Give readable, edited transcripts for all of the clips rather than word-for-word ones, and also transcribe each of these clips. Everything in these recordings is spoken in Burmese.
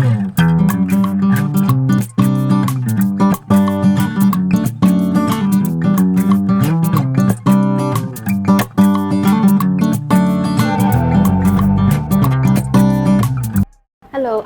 Hello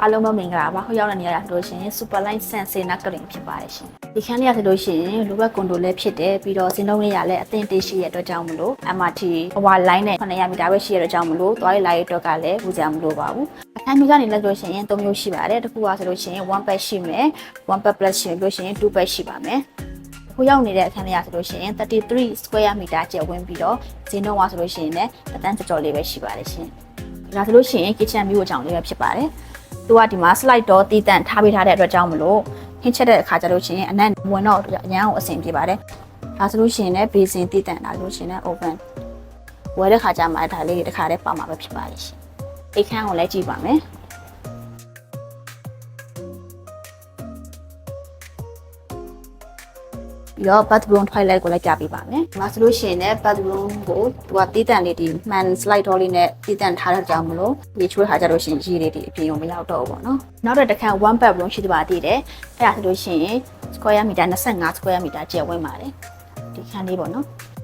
အားလုံးပဲမင်္ဂလာပါ။ဟိုရောက်တဲ့နေရာဆိုလို့ရှိရင် Superline Sensena ကရင်ဖြစ်ပါတယ်ရှင်။ဒီခန်းလေးရဆိုလို့ရှိရင်လိုဘက်ကွန်ဒိုလည်းဖြစ်တယ်ပြီးတော့စင်လုံးလေးရလည်းအသင့်တရှိရတဲ့အတွက်ကြောင့်မလို့ MRT အဝါ line နဲ့900မီတာပဲရှိရတဲ့အတွက်ကြောင့်မလို့သွားရလာရတဲ့အတွက်ကလည်းဘူးစရာမလိုပါဘူး။အခန်းကြီးကနေလည်းဆိုလို့ရှိရင်3မျိုးရှိပါတယ်။တစ်ခုကဆိုလို့ရှိရင်1 pack ရှိမယ်1 pack plus ရှိပြီးလို့ရှိရင်2 pack ရှိပါမယ်။ဟိုရောက်နေတဲ့အခန်းလေးရဆိုလို့ရှိရင်33 square meter ကျယ်ဝန်းပြီးတော့ဈေးနှုန်းကဆိုလို့ရှိရင်လည်းတန်းကြော်လေးပဲရှိပါတယ်ရှင်။ဒါဆိုလို့ရှိရင် kitchen view အကြောင်းလေးပဲဖြစ်ပါတယ်။သူကဒီမှာ slide တော့တည်တံ့ထားပေးထားတဲ့အတွက်ကြောင့်မလို့ခင်းချက်တဲ့အခါကျလို့ရှိရင်အနက်ဝင်တော့အရန်ကိုအဆင်ပြေပါတယ်။ဒါဆိုလို့ရှိရင်လည်း basin တည်တံ့တာလို့ရှိရင်လည်း open ဝယ်တဲ့ခါကျမှဒါလေးတစ်ခါတည်းပါမှာပဲဖြစ်ပါတယ်ရှင်။အိတ်ခန်းကိုလည်းကြည့်ပါမယ်။ပြီးတော့ bathroom toilet ကိုလည်းပြပေးပါမယ်။ဒီမှာဆိုလို့ရှိရင်လည်း bathroom ကိုသူကတည်တံ့လေးဒီ man slide door လေးနဲ့တည်တံ့ထားတဲ့ကြောင့်မလို့ရေချိုးခါကြလို့ရှိရင်ရေလေးဒီအပြင်ကိုမရောက်တော့ဘူးပေါ့နော်။နောက်တစ်ခါ one bedroom ရှိပါသေးတယ်။အဲ့ဒါဆိုလို့ရှိရင် square meter 25 square meter ကျယ်ဝန်းပါတယ်။ဒီခန်းလေးပေါ့နော်။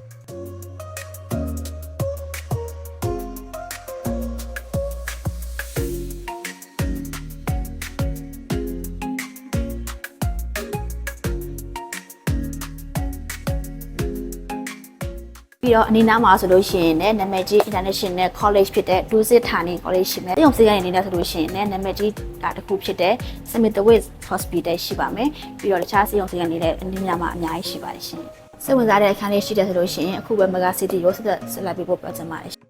ပြီးတော့အနေနာမှာဆိုလို့ရှိရင်လည်းနာမည်ကြီး International College ဖြစ်တဲ့ Dusit Thani College ရှိမယ်။ဒီအောင်စည်းကနေနေတာဆိုလို့ရှိရင်လည်းနာမည်ကြီးတစ်ခုဖြစ်တဲ့ Smithwick Hospital ရှိပါမယ်။ပြီးတော့တခြားစီအောင်စည်းကနေလည်းအနေနာမှာအများကြီးရှိပါတယ်ရှင်။စိတ်ဝင်စားတဲ့အခန်းလေးရှိတယ်ဆိုလို့ရှိရင်အခုပဲ Mega City ရောဆက်လက်ပြီးပို့ပြချင်ပါတယ်